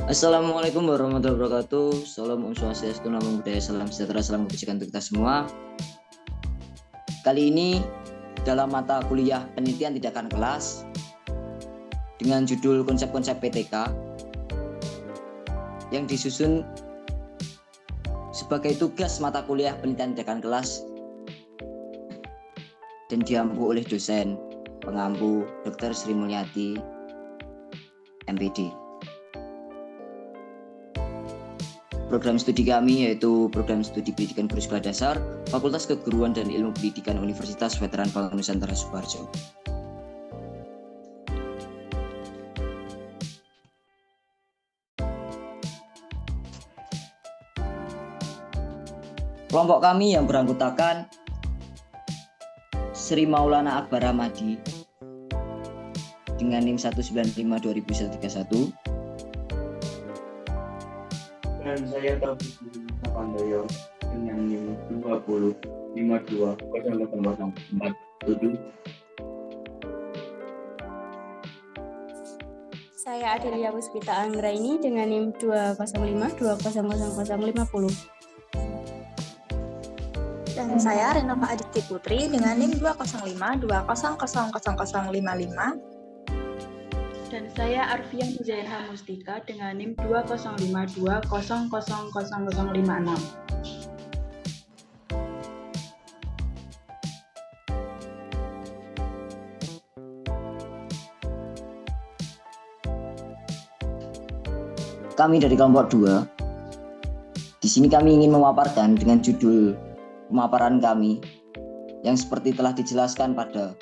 Assalamualaikum warahmatullahi wabarakatuh. Salam Om Swastiastu, Namo Buddhaya, salam sejahtera, salam kebajikan untuk kita semua. Kali ini dalam mata kuliah penelitian tindakan kelas dengan judul konsep-konsep PTK yang disusun sebagai tugas mata kuliah penelitian tindakan kelas dan diampu oleh dosen pengampu Dr. Sri Mulyati, MPD. Program studi kami yaitu Program Studi Pendidikan Guru Sekolah Dasar, Fakultas Keguruan dan Ilmu Pendidikan Universitas Veteran Bank Nusantara Sukoharjo. Kelompok kami yang beranggotakan Sri Maulana Akbar Ramadi dengan NIM 195-2031. Dan saya Taufik Pandoyo dengan NIM 20520047. Saya Adelia Puspita Anggraini dengan NIM 205200050. Dan saya Renova Aditi Putri dengan NIM 20520000055. Dan saya Arfian Zainha Mustika dengan NIM 20520000056. Kami dari kelompok 2. Di sini kami ingin memaparkan dengan judul pemaparan kami yang seperti telah dijelaskan pada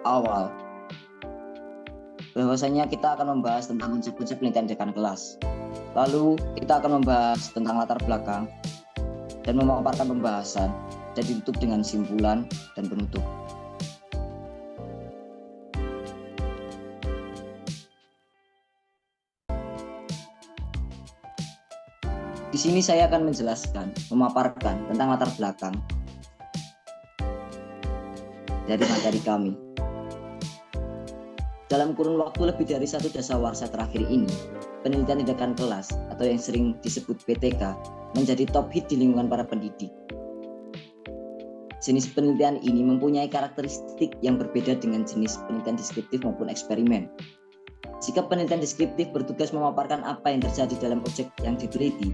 awal, bahwasanya kita akan membahas tentang konsep-konsep penelitian tindakan kelas. Lalu kita akan membahas tentang latar belakang dan memaparkan pembahasan dan ditutup dengan simpulan dan penutup. Di sini saya akan menjelaskan, memaparkan tentang latar belakang dari materi kami. Dalam kurun waktu lebih dari 1 dasawarsa terakhir ini, penelitian tindakan kelas atau yang sering disebut PTK menjadi top hit di lingkungan para pendidik. Jenis penelitian ini mempunyai karakteristik yang berbeda dengan jenis penelitian deskriptif maupun eksperimen. Jika penelitian deskriptif bertugas memaparkan apa yang terjadi dalam objek yang diteliti,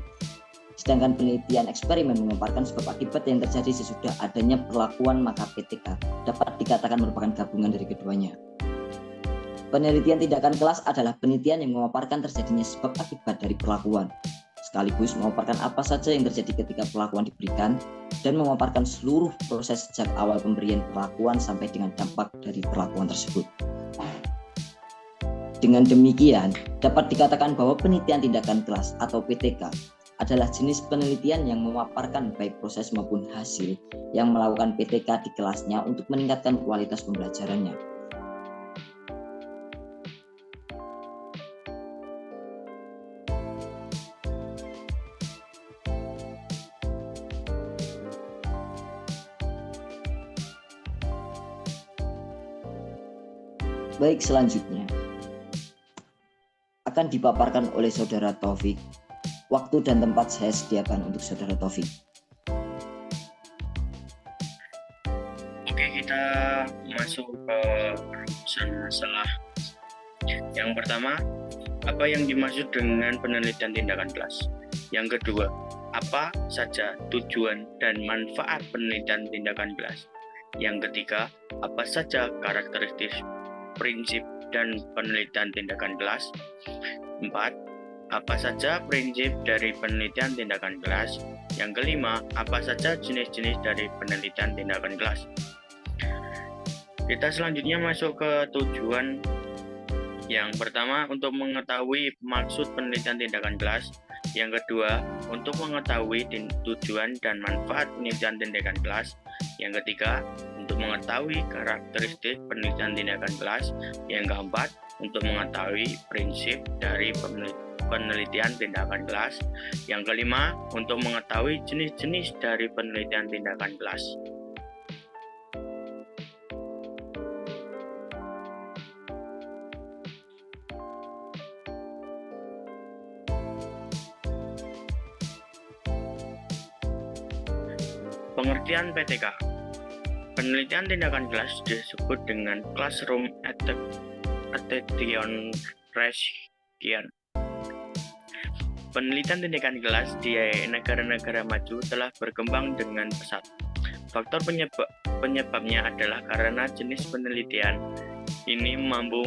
sedangkan penelitian eksperimen memaparkan sebab akibat yang terjadi sesudah adanya perlakuan, maka PTK dapat dikatakan merupakan gabungan dari keduanya. Penelitian tindakan kelas adalah penelitian yang memaparkan terjadinya sebab akibat dari perlakuan, sekaligus memaparkan apa saja yang terjadi ketika perlakuan diberikan, dan memaparkan seluruh proses sejak awal pemberian perlakuan sampai dengan dampak dari perlakuan tersebut. Dengan demikian, dapat dikatakan bahwa penelitian tindakan kelas atau PTK adalah jenis penelitian yang memaparkan baik proses maupun hasil yang melakukan PTK di kelasnya untuk meningkatkan kualitas pembelajarannya. Baik, selanjutnya akan dipaparkan oleh Saudara Taufik. Waktu dan tempat saya sediakan untuk Saudara Taufik. Oke, kita masuk ke rumusan masalah. Yang pertama, apa yang dimaksud dengan penelitian tindakan kelas? Yang kedua, apa saja tujuan dan manfaat penelitian tindakan kelas? Yang ketiga, apa saja karakteristik, prinsip, dan penelitian tindakan kelas? 4. Apa saja prinsip dari penelitian tindakan kelas? Yang kelima, apa saja jenis-jenis dari penelitian tindakan kelas? Kita selanjutnya masuk ke tujuan. Yang pertama, untuk mengetahui maksud penelitian tindakan kelas. Yang kedua, untuk mengetahui tujuan dan manfaat penelitian tindakan kelas. Yang ketiga, untuk mengetahui karakteristik penelitian tindakan kelas. Yang keempat, untuk mengetahui prinsip dari penelitian tindakan kelas. Yang kelima, untuk mengetahui jenis-jenis dari penelitian tindakan kelas. Pengertian PTK. Penelitian tindakan kelas disebut dengan Classroom Attention Rescue. Penelitian tindakan kelas di negara-negara maju telah berkembang dengan pesat. Faktor penyebabnya adalah karena jenis penelitian ini mampu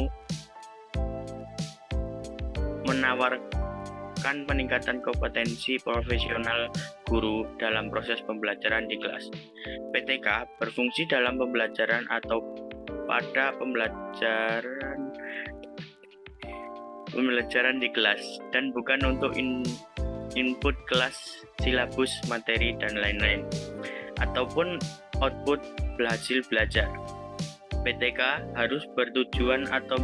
menawarkan peningkatan kompetensi profesional guru dalam proses pembelajaran di kelas. PTK berfungsi dalam pembelajaran atau pada pembelajaran di kelas dan bukan untuk input kelas, silabus, materi, dan lain-lain, ataupun output hasil belajar. PTK harus bertujuan atau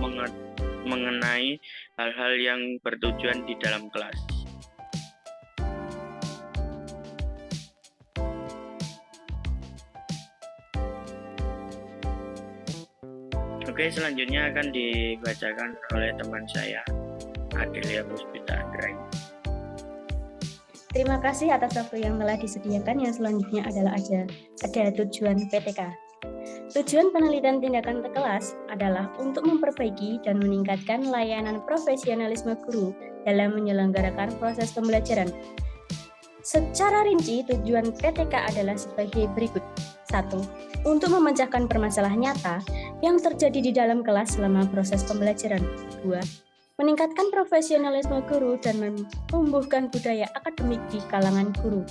mengenai hal-hal yang bertujuan di dalam kelas. Oke, selanjutnya akan dibacakan oleh teman saya, Adelia Puspita Anggraini. Terima kasih atas waktu yang telah disediakan. Yang selanjutnya adalah ada tujuan PTK. Tujuan penelitian tindakan kelas adalah untuk memperbaiki dan meningkatkan layanan profesionalisme guru dalam menyelenggarakan proses pembelajaran. Secara rinci, tujuan PTK adalah sebagai berikut. 1. Untuk memecahkan permasalahan nyata yang terjadi di dalam kelas selama proses pembelajaran. 2. Meningkatkan profesionalisme guru dan menumbuhkan budaya akademik di kalangan guru.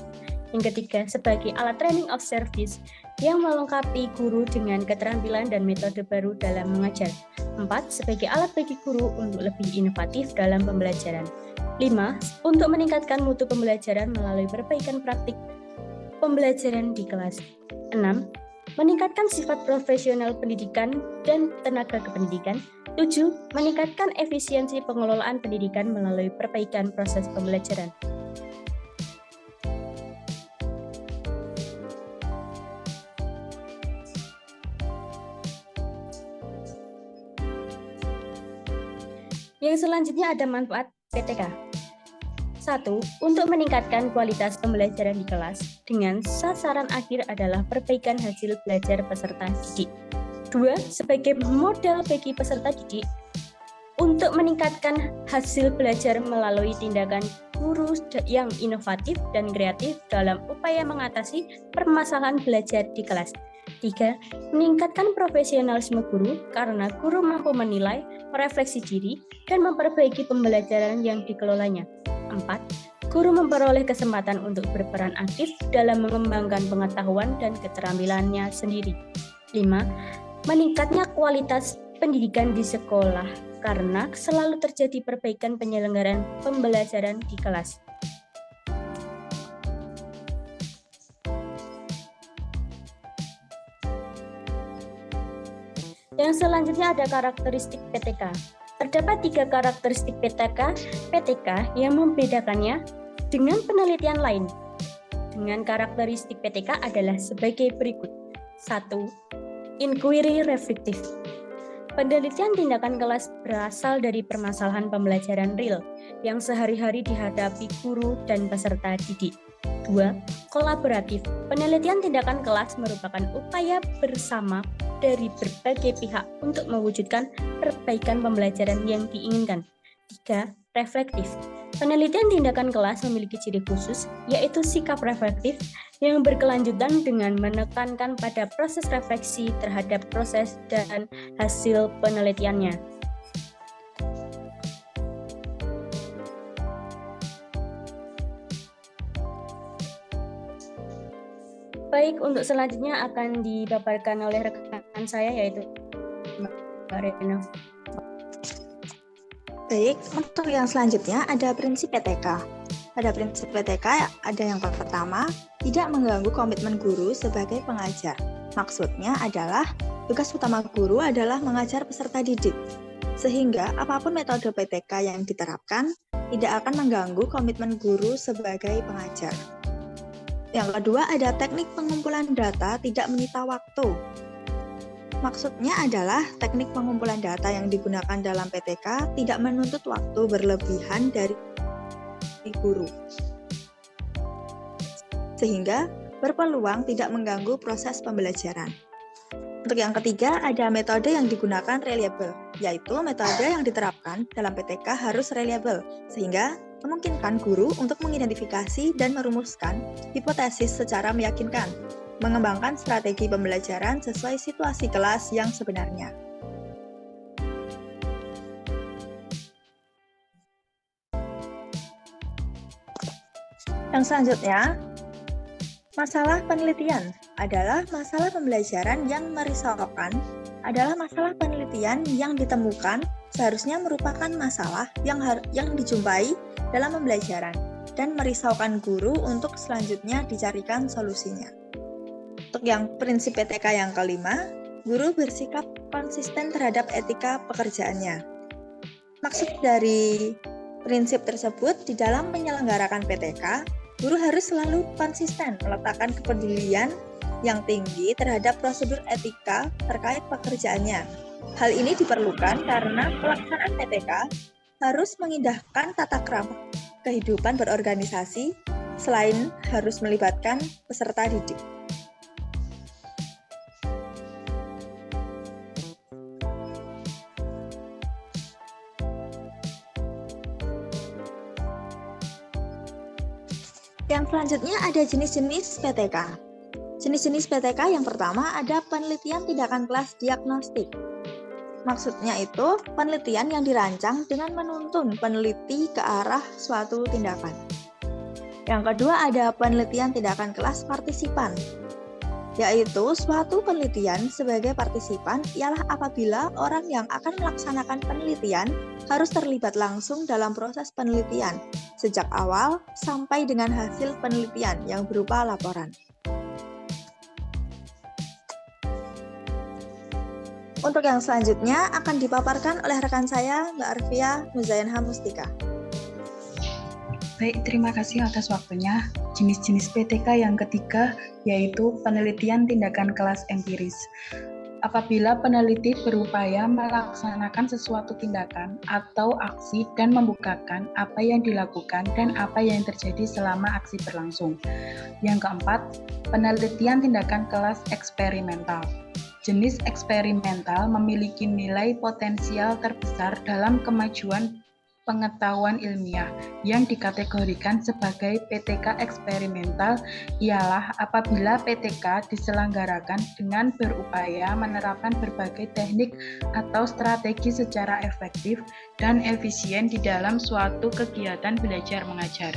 Yang ketiga, sebagai alat training of service yang melengkapi guru dengan keterampilan dan metode baru dalam mengajar. 4. Sebagai alat bagi guru untuk lebih inovatif dalam pembelajaran. 5. Untuk meningkatkan mutu pembelajaran melalui perbaikan praktik pembelajaran di kelas. 6. Meningkatkan sifat profesional pendidikan dan tenaga kependidikan. 7. Meningkatkan efisiensi pengelolaan pendidikan melalui perbaikan proses pembelajaran. Yang selanjutnya ada manfaat PTK. 1. Untuk meningkatkan kualitas pembelajaran di kelas dengan sasaran akhir adalah perbaikan hasil belajar peserta didik. 2. Sebagai modal bagi peserta didik untuk meningkatkan hasil belajar melalui tindakan guru yang inovatif dan kreatif dalam upaya mengatasi permasalahan belajar di kelas. 3. Meningkatkan profesionalisme guru karena guru mampu menilai, merefleksi diri, dan memperbaiki pembelajaran yang dikelolanya. 4. Guru memperoleh kesempatan untuk berperan aktif dalam mengembangkan pengetahuan dan keterampilannya sendiri. 5. Meningkatnya kualitas pendidikan di sekolah karena selalu terjadi perbaikan penyelenggaraan pembelajaran di kelas. Yang selanjutnya ada karakteristik PTK. Terdapat 3 karakteristik PTK yang membedakannya dengan penelitian lain. Dengan karakteristik PTK adalah sebagai berikut. 1. Inquiry reflective. Penelitian tindakan kelas berasal dari permasalahan pembelajaran real yang sehari-hari dihadapi guru dan peserta didik. 2. Kolaboratif. Penelitian tindakan kelas merupakan upaya bersama dari berbagai pihak untuk mewujudkan perbaikan pembelajaran yang diinginkan. 3. Reflektif. Penelitian tindakan kelas memiliki ciri khusus, yaitu sikap reflektif yang berkelanjutan dengan menekankan pada proses refleksi terhadap proses dan hasil penelitiannya. Baik, untuk selanjutnya akan dipaparkan oleh rekan saya yaitu Mbak Rena. Baik, untuk yang selanjutnya ada prinsip PTK. Pada prinsip PTK ada yang pertama, tidak mengganggu komitmen guru sebagai pengajar. Maksudnya adalah tugas utama guru adalah mengajar peserta didik. Sehingga apapun metode PTK yang diterapkan tidak akan mengganggu komitmen guru sebagai pengajar. Yang kedua ada teknik pengumpulan data tidak menyita waktu. Maksudnya adalah teknik pengumpulan data yang digunakan dalam PTK tidak menuntut waktu berlebihan dari guru. Sehingga berpeluang tidak mengganggu proses pembelajaran. Untuk yang ketiga, ada metode yang digunakan reliable, yaitu metode yang diterapkan dalam PTK harus reliable, sehingga memungkinkan guru untuk mengidentifikasi dan merumuskan hipotesis secara meyakinkan, mengembangkan strategi pembelajaran sesuai situasi kelas yang sebenarnya. Yang selanjutnya, masalah penelitian adalah masalah pembelajaran yang merisaukan, adalah masalah penelitian yang ditemukan seharusnya merupakan masalah yang dijumpai dalam pembelajaran dan merisaukan guru untuk selanjutnya dicarikan solusinya. Untuk yang prinsip PTK yang kelima, guru bersikap konsisten terhadap etika pekerjaannya. Maksud dari prinsip tersebut, di dalam menyelenggarakan PTK, guru harus selalu konsisten meletakkan kepedulian yang tinggi terhadap prosedur etika terkait pekerjaannya. Hal ini diperlukan karena pelaksanaan PTK harus mengindahkan tata krama kehidupan berorganisasi selain harus melibatkan peserta didik. Yang selanjutnya ada jenis-jenis PTK. Jenis-jenis PTK yang pertama ada penelitian tindakan kelas diagnostik. Maksudnya itu penelitian yang dirancang dengan menuntun peneliti ke arah suatu tindakan. Yang kedua ada penelitian tindakan kelas partisipan, yaitu suatu penelitian sebagai partisipan ialah apabila orang yang akan melaksanakan penelitian harus terlibat langsung dalam proses penelitian, sejak awal sampai dengan hasil penelitian yang berupa laporan. Untuk yang selanjutnya akan dipaparkan oleh rekan saya, Mbak Arfia Muzayanha Mustika. Baik, terima kasih atas waktunya. Jenis-jenis PTK yang ketiga yaitu penelitian tindakan kelas empiris. Apabila peneliti berupaya melaksanakan sesuatu tindakan atau aksi dan membukakan apa yang dilakukan dan apa yang terjadi selama aksi berlangsung. Yang keempat, penelitian tindakan kelas eksperimental. Jenis eksperimental memiliki nilai potensial terbesar dalam kemajuan pengetahuan ilmiah yang dikategorikan sebagai PTK eksperimental ialah apabila PTK diselenggarakan dengan berupaya menerapkan berbagai teknik atau strategi secara efektif dan efisien di dalam suatu kegiatan belajar mengajar.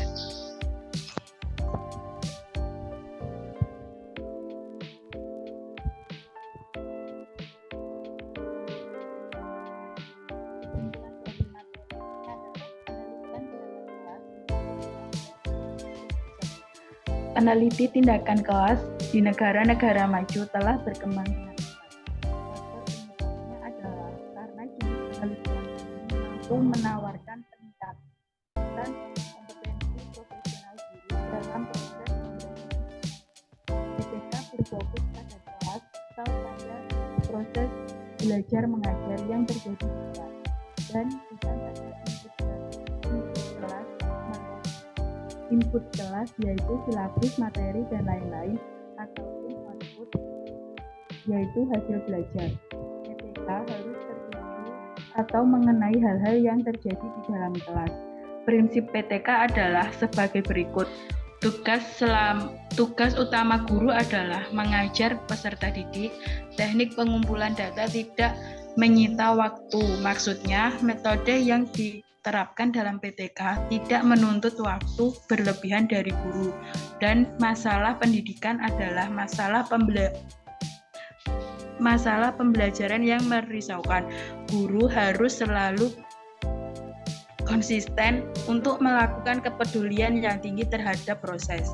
Peneliti tindakan kelas di negara-negara maju telah berkembang dengan cepat. Faktor penyebabnya adalah karena jenis penelitian ini mampu menawarkan peningkatan kompetensi profesional guru dalam proses pembelajaran. PTK berfokus pada kelas atau pada proses belajar mengajar yang terjadi di kelas dan bukan pada input kelas yaitu silabus, materi, dan lain-lain ataupun output yaitu hasil belajar. PTK harus tertuju atau mengenai hal-hal yang terjadi di dalam kelas. Prinsip PTK adalah sebagai berikut. Tugas utama guru adalah mengajar peserta didik. Teknik pengumpulan data tidak menyita waktu. Maksudnya, metode yang diterapkan dalam PTK tidak menuntut waktu berlebihan dari guru. Dan masalah pendidikan adalah masalah pembelajaran yang merisaukan. Guru harus selalu konsisten untuk melakukan kepedulian yang tinggi terhadap proses.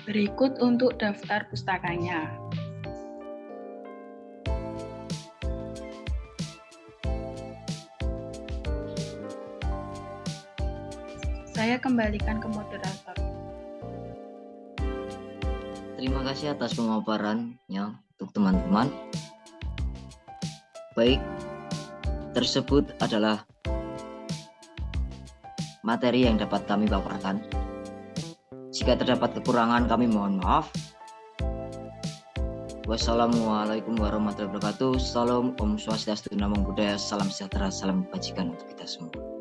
Berikut untuk daftar pustakanya. Saya kembalikan ke moderator. Terima kasih atas pemaparannya untuk teman-teman. Baik, tersebut adalah materi yang dapat kami paparkan. Jika terdapat kekurangan, kami mohon maaf. Wassalamualaikum warahmatullahi wabarakatuh. Salam, Om Swastiastu, Namo Buddhaya, salam sejahtera, salam kebajikan untuk kita semua.